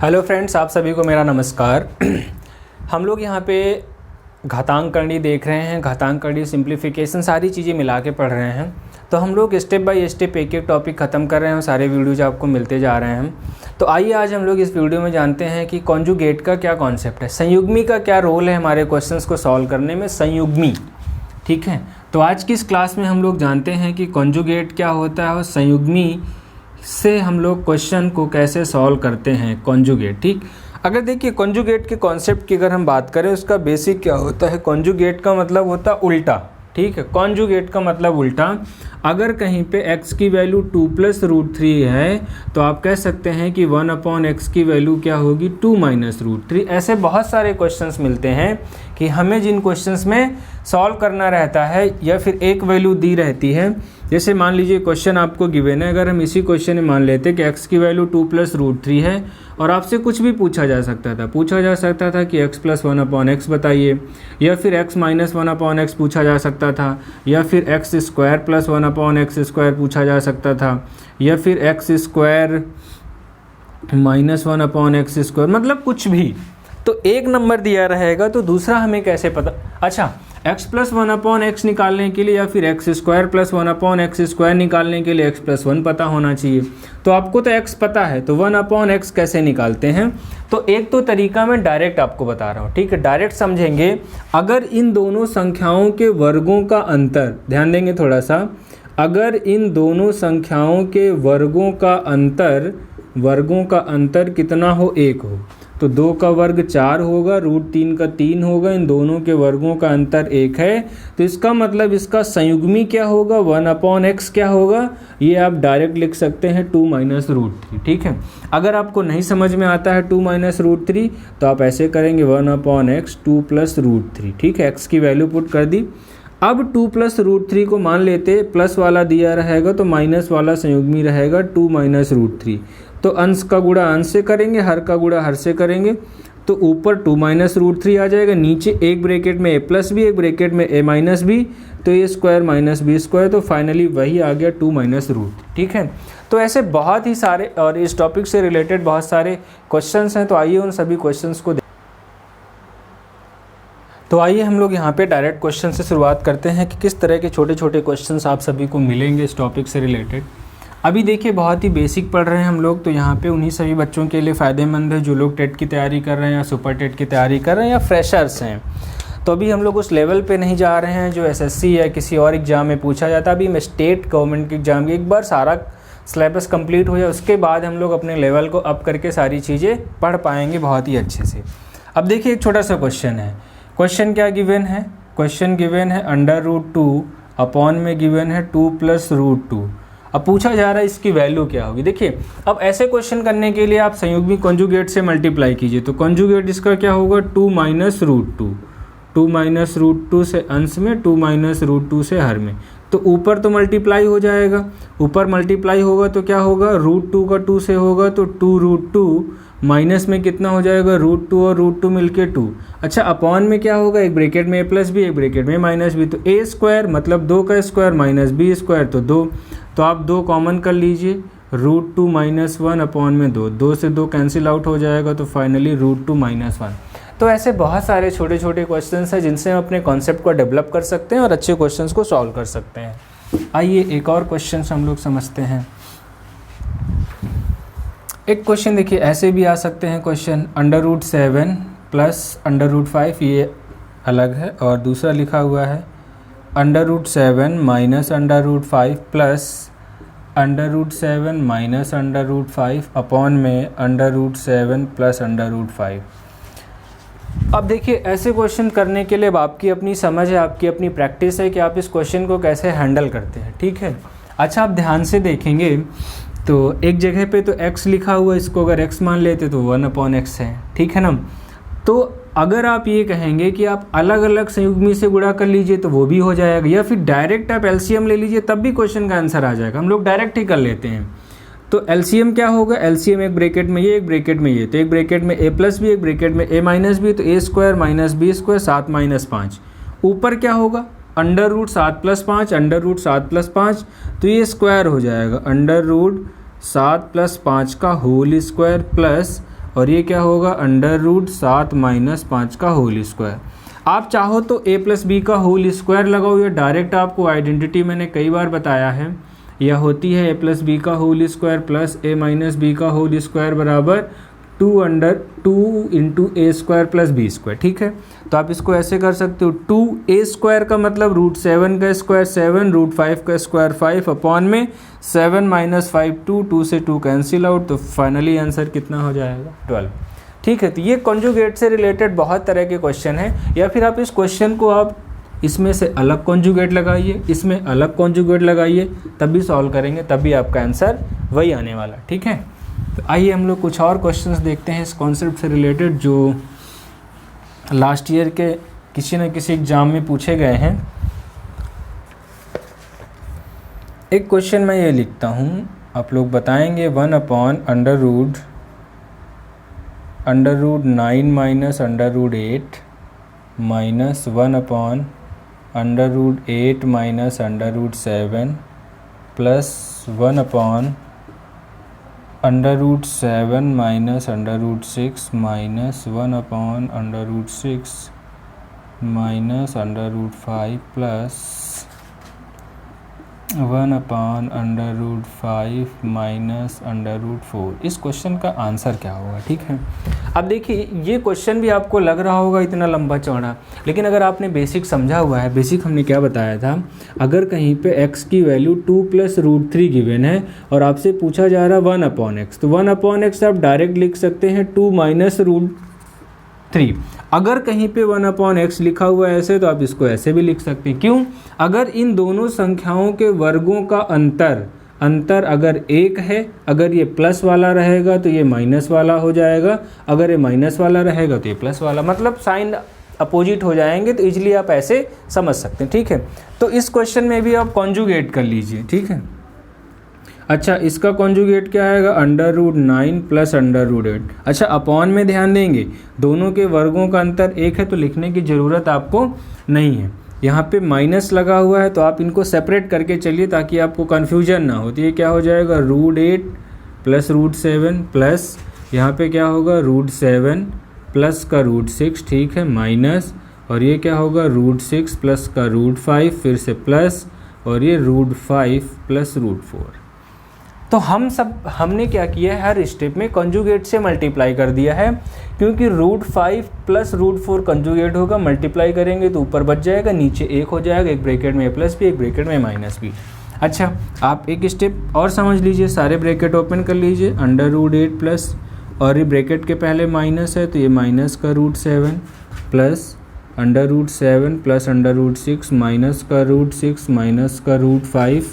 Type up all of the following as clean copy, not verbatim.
Hello friends, आप सभी को मेरा नमस्कार। हम लोग यहाँ पे घातांकगणित देख रहे हैं, घातांकगणित सिंप्लीफिकेशन सारी चीज़ें मिला के पढ़ रहे हैं। तो हम लोग स्टेप बाय स्टेप एक एक टॉपिक ख़त्म कर रहे हैं और सारे वीडियोज आपको मिलते जा रहे हैं। तो आइए आज हम लोग इस वीडियो में जानते हैं कि कॉन्जुगेट का क्या कॉन्सेप्ट है, संयुग्मी का क्या रोल है हमारे क्वेश्चंस को सॉल्व करने में, संयुग्मी। ठीक है, तो आज की इस क्लास में हम लोग जानते हैं कि कॉन्जुगेट क्या होता है और संयुग्मी से हम लोग क्वेश्चन को कैसे सॉल्व करते हैं, कॉन्जुगेट। ठीक, अगर देखिए कॉन्जुगेट के कॉन्सेप्ट की अगर हम बात करें, उसका बेसिक क्या होता है, कॉन्जुगेट का मतलब होता है उल्टा। ठीक है, कॉन्जुगेट का मतलब उल्टा। अगर कहीं पे x की वैल्यू 2 + √3 है तो आप कह सकते हैं कि 1/x की वैल्यू क्या होगी, 2 - √3। ऐसे बहुत सारे क्वेश्चंस मिलते हैं कि हमें जिन क्वेश्चंस में सॉल्व करना रहता है या फिर एक वैल्यू दी रहती है। जैसे मान लीजिए क्वेश्चन आपको गिवन है, अगर हम इसी क्वेश्चन में मान लेते कि x की वैल्यू 2 + √3 है और आपसे कुछ भी पूछा जा सकता था कि x + 1/x बताइए, या फिर x - 1/x पूछा जा सकता था, या फिर x² + 1/x² पूछा जा सकता था, या फिर x² - 1/x², मतलब कुछ भी। तो एक नंबर दिया रहेगा तो दूसरा हमें कैसे पता। अच्छा, x + 1/x निकालने के लिए या फिर x² + 1/x² निकालने के लिए x + 1 पता होना चाहिए। तो आपको तो x पता है, तो 1/x कैसे निकालते हैं। तो एक तो तरीका मैं डायरेक्ट आपको बता रहा हूँ। ठीक है, डायरेक्ट समझेंगे। अगर इन दोनों संख्याओं के वर्गों का अंतर, ध्यान देंगे थोड़ा सा, अगर इन दोनों संख्याओं के वर्गों का अंतर कितना हो, 1 हो, तो 2 का वर्ग 4 होगा, √3 का 3 होगा, इन दोनों के वर्गों का अंतर 1 है। तो इसका मतलब इसका संयुग्मी क्या होगा, 1/x क्या होगा, ये आप डायरेक्ट लिख सकते हैं 2 - √3। ठीक है, अगर आपको नहीं समझ में आता है 2 - √3 तो आप ऐसे करेंगे 1/x 2 + √3। ठीक है, x की वैल्यू पुट कर दी। अब 2 + √3 को मान लेते, प्लस वाला दिया रहेगा तो माइनस वाला संयुग्मी रहेगा 2 - √3। तो अंश का गुणा अंश से करेंगे, हर का गुणा हर से करेंगे, तो ऊपर 2 - √3 आ जाएगा, नीचे एक ब्रैकेट में a + b, एक ब्रैकेट में a - b, तो a² - b², तो फाइनली वही आ गया 2 - √3। ठीक है, तो ऐसे बहुत ही सारे और इस टॉपिक से रिलेटेड बहुत सारे क्वेश्चंस हैं। तो आइए उन सभी क्वेश्चंस को तो आइए हम लोग यहाँ पे डायरेक्ट क्वेश्चन से शुरुआत करते हैं कि किस तरह के छोटे छोटे क्वेश्चंस आप सभी को मिलेंगे इस टॉपिक से रिलेटेड। अभी देखिए बहुत ही बेसिक पढ़ रहे हैं हम लोग, तो यहाँ पे उन्हीं सभी बच्चों के लिए फ़ायदेमंद है जो लोग टेट की तैयारी कर रहे हैं या सुपर टेट की तैयारी कर रहे हैं या फ्रेशर्स हैं। तो अभी हम लोग उस लेवल पे नहीं जा रहे हैं जो एसएससी या किसी और एग्ज़ाम में पूछा जाता है। अभी मैं स्टेट गवर्नमेंट के एग्ज़ाम की एक बार सारा सिलेबस कंप्लीट हो जाए, उसके बाद हम लोग अपने लेवल को अप करके सारी चीज़ें पढ़ पाएंगे बहुत ही अच्छे से। अब देखिए एक छोटा सा क्वेश्चन है। क्वेश्चन क्या गिवन है, क्वेश्चन गिवन है √2 अपॉन में गिवन है 2 + √2। अब पूछा जा रहा है इसकी वैल्यू क्या होगी। देखिए अब ऐसे क्वेश्चन करने के लिए आप संयुग्मी कॉन्जुगेट से मल्टीप्लाई कीजिए, तो कॉन्जुगेट इसका क्या होगा, 2 - √2, 2 - √2 से अंश में, 2 - √2 से हर में। तो ऊपर तो मल्टीप्लाई हो जाएगा, ऊपर मल्टीप्लाई होगा तो क्या होगा, √2 का 2 से होगा तो 2 √2, माइनस में कितना हो जाएगा, √2 और √2 मिलके 2। अच्छा, अपॉन में क्या होगा, एक ब्रैकेट में a + b, एक ब्रैकेट में -b, तो a² मतलब 2 का स्क्वायर - b² तो 2। तो आप 2 कॉमन कर लीजिए, √2 - 1 अपॉन में 2, 2 से 2 कैंसिल आउट हो जाएगा, तो फाइनली √2 - 1। तो ऐसे बहुत सारे छोटे छोटे क्वेश्चंस हैं जिनसे हम अपने कॉन्सेप्ट को डेवलप कर सकते हैं और अच्छे क्वेश्चंस को सॉल्व कर सकते हैं। आइए एक और क्वेश्चन हम लोग समझते हैं। एक क्वेश्चन देखिए ऐसे भी आ सकते हैं क्वेश्चन, √7 + √5, ये अलग है, और दूसरा लिखा हुआ है √7 - √5 + √7 - √5 अपॉन में √7 + √5। अब देखिए ऐसे क्वेश्चन करने के लिए अब आपकी अपनी समझ है, आपकी अपनी प्रैक्टिस है कि आप इस क्वेश्चन को कैसे हैंडल करते हैं। ठीक है, अच्छा आप ध्यान से देखेंगे तो एक जगह पे तो x लिखा हुआ है, इसको अगर x मान लेते तो 1/x है। ठीक है ना, तो अगर आप ये कहेंगे कि आप अलग अलग संयुग्मी से गुणा कर लीजिए तो वो भी हो जाएगा, या फिर डायरेक्ट आप एलसीएम ले लीजिए तब भी क्वेश्चन का आंसर आ जाएगा। हम लोग डायरेक्ट ही कर लेते हैं। तो एलसीएम क्या होगा, एलसीएम एक ब्रैकेट में ये, एक ब्रैकेट में ये, तो एक ब्रैकेट में a + b, एक ब्रैकेट में a - b, तो a² - b², 7 - 5। ऊपर क्या होगा, √7 + 5, √7 + 5, तो ये स्क्वायर हो जाएगा, √7 + 5 का होल स्क्वायर प्लस, और ये क्या होगा अंडर रूट 7 माइनस 5 का होल स्क्वायर। आप चाहो तो a प्लस बी का होल स्क्वायर लगाओ, या डायरेक्ट आपको आइडेंटिटी मैंने कई बार बताया है, यह होती है a प्लस बी का whole square plus a minus B का होल स्क्वायर बराबर 2 into A square plus B square. ठीक है, तो आप इसको ऐसे कर सकते हो, 2a स्क्वायर का मतलब रूट 7 का स्क्वायर 7, रूट 5 का स्क्वायर 5 अपॉन में 7 माइनस 5 2 से 2 कैंसिल आउट, तो फाइनली आंसर कितना हो जाएगा 12। ठीक है, तो ये कॉन्जुगेट से रिलेटेड बहुत तरह के क्वेश्चन हैं, या फिर आप इस क्वेश्चन को आप इसमें से अलग कॉन्जुगेट लगाइए, इसमें अलग कॉन्जुगेट लगाइए, तब भी सॉल्व करेंगे, तब भी आपका आंसर वही आने वाला। ठीक है, तो आइए हम लोग कुछ और क्वेश्चंस देखते हैं इस कॉन्सेप्ट से रिलेटेड जो लास्ट ईयर के किसी न किसी एग्जाम में पूछे गए हैं। एक क्वेश्चन मैं ये लिखता हूँ, आप लोग बताएंगे 1 upon under root 9 minus under root 8 minus 1 upon under root 8 minus under root 7 plus 1 upon under root 7 minus under root 6 minus 1 upon under root 6 minus under root 5 plus 1 upon under root 5 minus under root 4। इस question का answer क्या होगा? ठीक है, अब देखिए ये question भी आपको लग रहा होगा इतना लंबा चौड़ा, लेकिन अगर आपने बेसिक समझा हुआ है, बेसिक हमने क्या बताया था, अगर कहीं पे x की वैल्यू 2 प्लस रूट 3 गिवन है और आपसे पूछा जा रहा है 1 अपॉन एक्स, तो 1 अपॉन एक्स आप डायरेक्ट लिख सकते हैं 2 माइनस रूट 3। अगर कहीं पे 1 अपॉन एक्स लिखा हुआ है ऐसे, तो आप इसको ऐसे भी लिख सकते हैं। क्यों? अगर इन दोनों संख्याओं के वर्गों का अंतर अगर 1 है, अगर ये प्लस वाला रहेगा तो ये माइनस वाला हो जाएगा, अगर ये माइनस वाला रहेगा तो ये प्लस वाला, मतलब साइन अपोजिट हो जाएंगे, तो इजीली आप ऐसे समझ सकते हैं। ठीक है, तो इस क्वेश्चन में भी आप कॉन्जुगेट कर लीजिए। ठीक है, अच्छा इसका कॉन्जुगेट क्या आएगा? Under root 9 plus under root 8। अच्छा अपॉन में ध्यान देंगे, दोनों के वर्गों का अंतर 1 है तो लिखने की ज़रूरत आपको नहीं है। यहाँ पे माइनस लगा हुआ है तो आप इनको सेपरेट करके चलिए ताकि आपको कन्फ्यूजन ना हो। तो ये क्या हो जाएगा? रूट 8 प्लस रूट 7 प्लस यहाँ पे क्या होगा? रूट 7 प्लस का रूट 6, ठीक है, माइनस, और ये क्या होगा? रूट 6 प्लस का रूट 5, फिर से प्लस, और ये रूट 5 प्लस रूट 4। तो हमने क्या किया है, हर स्टेप में कंजुगेट से मल्टीप्लाई कर दिया है, क्योंकि रूट 5 प्लस रूट 4 कंजुगेट होगा, मल्टीप्लाई करेंगे तो ऊपर बच जाएगा, नीचे 1 हो जाएगा, एक ब्रैकेट में प्लस भी, एक ब्रैकेट में माइनस भी। अच्छा आप एक स्टेप और समझ लीजिए, सारे ब्रैकेट ओपन कर लीजिए, अंडर रूट 8 प्लस, और ये ब्रैकेट के पहले माइनस है तो ये माइनस का root 7 plus under root 7 plus under root 6 minus का रूट 6 माइनस का रूट 5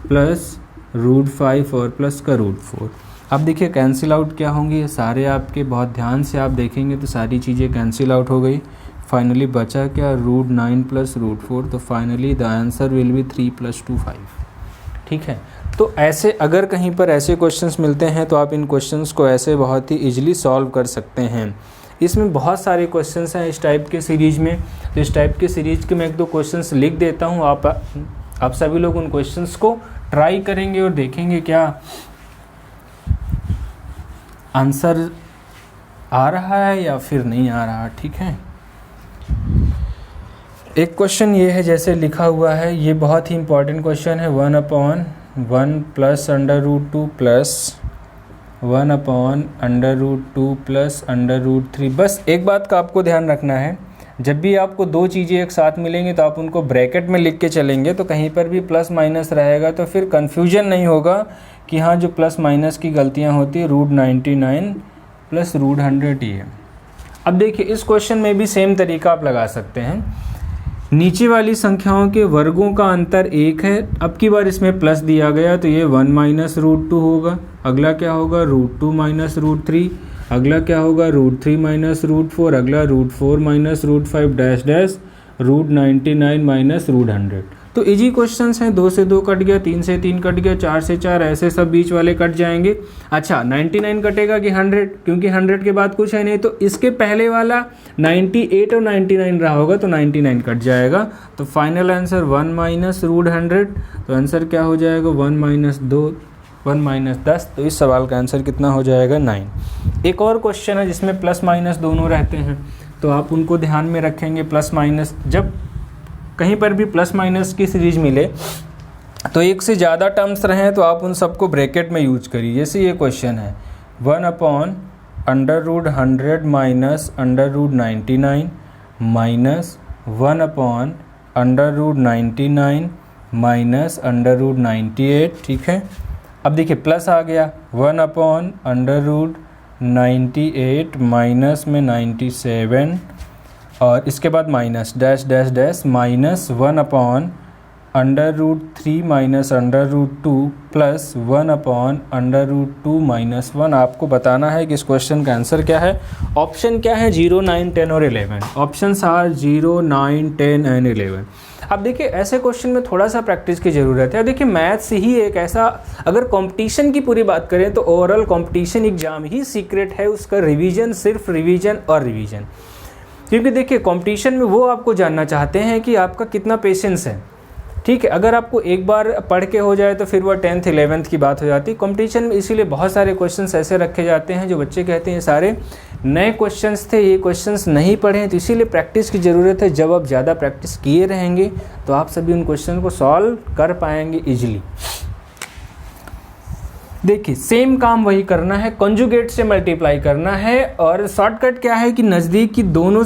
प्लस रूट 5 और प्लस का रूट 4। अब देखिए कैंसिल आउट क्या होंगी, ये सारे आपके बहुत ध्यान से आप देखेंगे तो सारी चीज़ें कैंसिल आउट हो गई। फाइनली बचा क्या? Root 9 plus root 4। तो finally the answer will be 3 plus 2 5। ठीक है, तो ऐसे अगर कहीं पर ऐसे क्वेश्चंस मिलते हैं तो आप इन क्वेश्चंस को ऐसे बहुत ही ईजिली सॉल्व कर सकते हैं। इसमें बहुत सारे क्वेश्चंस हैं इस टाइप के सीरीज में, तो इस टाइप के सीरीज के मैं 1-2 क्वेश्चंस लिख देता हूँ, आप सभी लोग उन क्वेश्चंस को ट्राई करेंगे और देखेंगे क्या आंसर आ रहा है या फिर नहीं आ रहा। ठीक है, एक क्वेश्चन ये है जैसे लिखा हुआ है, ये बहुत ही इंपॉर्टेंट क्वेश्चन है, 1 upon 1 plus under root 2 plus 1 upon under root 2 plus under root 3। बस एक बात का आपको ध्यान रखना है, जब भी आपको 2 चीज़ें एक साथ मिलेंगी तो आप उनको ब्रैकेट में लिख के चलेंगे, तो कहीं पर भी प्लस माइनस रहेगा तो फिर कन्फ्यूजन नहीं होगा कि हाँ जो प्लस माइनस की गलतियाँ होती है, रूट 99 प्लस रूट 100 ही है। अब देखिए इस क्वेश्चन में भी सेम तरीका आप लगा सकते हैं, नीचे वाली संख्याओं के वर्गों का अंतर 1 है, अब की बार इसमें प्लस दिया गया तो ये 1 माइनस रूट 2 होगा, अगला क्या होगा? रूट 2 माइनस रूट 3, अगला क्या होगा? रूट 3 माइनस रूट 4, अगला root 4 minus root 5 dash dash root 99 minus root 100। तो इजी क्वेश्चंस हैं, 2 से 2 कट गया, 3 से 3 कट गया, 4 से 4, ऐसे सब बीच वाले कट जाएंगे। अच्छा 99 कटेगा कि 100? क्योंकि 100 के बाद कुछ है नहीं, तो इसके पहले वाला 98 और 99 रहा होगा तो 99 कट जाएगा। तो फाइनल आंसर 1 माइनस रूट 100, तो आंसर क्या हो जाएगा? 1 माइनस 2, 1 माइनस 10। तो इस सवाल का आंसर कितना हो जाएगा? 9। एक और क्वेश्चन है जिसमें प्लस माइनस दोनों रहते हैं, तो आप उनको ध्यान में रखेंगे। प्लस माइनस, जब कहीं पर भी प्लस माइनस की सीरीज मिले तो एक से ज़्यादा टर्म्स रहें तो आप उन सबको ब्रैकेट में यूज करिए। जैसे ये क्वेश्चन है 1/√100 माइनस √99 माइनस 1/√99 माइनस √98, ठीक है। अब देखिए प्लस आ गया 1/√98 माइनस में 97 और इसके बाद minus dash dash dash minus 1/√3 minus √2 plus 1/√2 minus 1। आपको बताना है कि इस क्वेश्चन का आंसर क्या है। ऑप्शन क्या है 0, 9, 10 और 11। Options are 0, 9, 10 and 11। अब देखिए ऐसे क्वेश्चन में थोड़ा सा प्रैक्टिस की ज़रूरत है। देखिए मैथ्स ही एक ऐसा, अगर कंपटीशन की पूरी बात करें तो ओवरऑल कंपटीशन एग्जाम ही सीक्रेट है, उसका रिवीजन, सिर्फ रिवीजन और रिवीजन। क्योंकि देखिए कंपटीशन में वो आपको जानना चाहते हैं कि आपका कितना पेशेंस है, ठीक है। अगर आपको एक बार पढ़ के हो जाए तो फिर वो 10th 11th की बात हो जाती है कंपटीशन में। इसीलिए बहुत सारे क्वेश्चंस ऐसे रखे जाते हैं जो बच्चे कहते हैं सारे नए क्वेश्चंस थे, ये क्वेश्चंस नहीं पढ़े हैं। तो इसीलिए प्रैक्टिस की ज़रूरत है। जब आप ज़्यादा प्रैक्टिस किए रहेंगे तो आप सभी उन क्वेश्चन को सॉल्व कर पाएंगे ईजिली। देखिए सेम काम वही करना है, कंजुगेट से मल्टीप्लाई करना है। और शॉर्टकट क्या है कि नज़दीक की दोनों,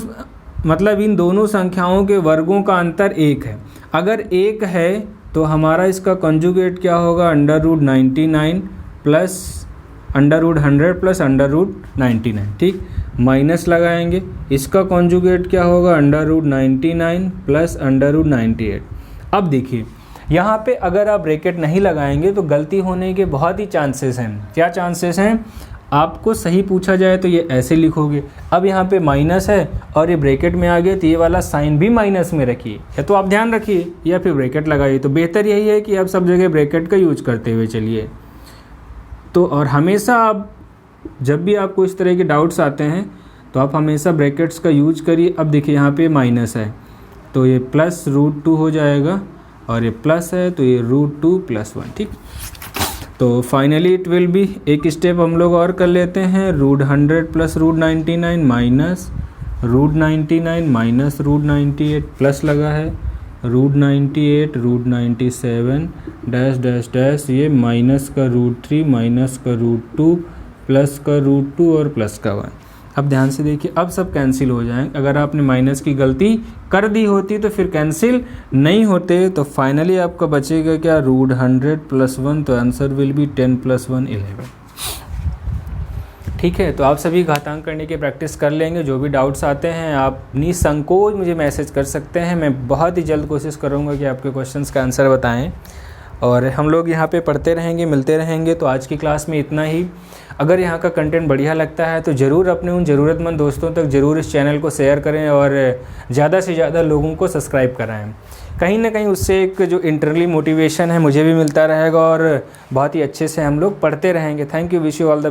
मतलब इन दोनों संख्याओं के वर्गों का अंतर 1 है। अगर 1 है तो हमारा इसका कंजुगेट क्या होगा √99 प्लस √100 प्लस √99, ठीक। माइनस लगाएंगे, इसका कंजुगेट क्या होगा √99 प्लस √98। अब देखिए यहाँ पे अगर आप ब्रैकेट नहीं लगाएंगे तो गलती होने के बहुत ही चांसेस हैं। क्या चांसेस हैं? आपको सही पूछा जाए तो ये ऐसे लिखोगे। अब यहाँ पे माइनस है और ये ब्रैकेट में आ गया तो ये वाला साइन भी माइनस में रखिए, या तो आप ध्यान रखिए या फिर ब्रैकेट लगाइए। तो बेहतर यही है कि आप सब जगह ब्रैकेट का यूज करते हुए चलिए। तो और हमेशा आप जब भी आपको इस तरह के डाउट्स आते हैं तो आप हमेशा ब्रैकेट्स का यूज करिए। अब देखिए यहाँ पे माइनस है तो ये प्लस √2 हो जाएगा और ये प्लस है तो ये √2 + 1, ठीक। तो फाइनली इट विल बी, एक स्टेप हम लोग और कर लेते हैं, √100 प्लस √99 माइनस √99 माइनस √98 प्लस लगा है √98 √97 डैश डैश डैश, ये माइनस का √3 माइनस का √2 प्लस का √2 और प्लस का 1। अब ध्यान से देखिए, अब सब कैंसिल हो जाएंगे। अगर आपने माइनस की गलती कर दी होती तो फिर कैंसिल नहीं होते। तो फाइनली आपका बचेगा क्या √100 + 1, तो आंसर विल बी 10 + 1 11, ठीक है। तो आप सभी घातांक करने की प्रैक्टिस कर लेंगे। जो भी डाउट्स आते हैं आप निसंकोच मुझे मैसेज कर सकते हैं। मैं बहुत ही जल्द कोशिश करूँगा कि आपके क्वेश्चंस का आंसर बताएं। और हम लोग यहाँ पे पढ़ते रहेंगे, मिलते रहेंगे। तो आज की क्लास में इतना ही। अगर यहाँ का कंटेंट बढ़िया लगता है तो ज़रूर अपने उन ज़रूरतमंद दोस्तों तक ज़रूर इस चैनल को शेयर करें और ज़्यादा से ज़्यादा लोगों को सब्सक्राइब कराएं। कहीं ना कहीं उससे एक जो इंटरनली मोटिवेशन है मुझे भी मिलता रहेगा और बहुत ही अच्छे से हम लोग पढ़ते रहेंगे। Thank you, wish you all the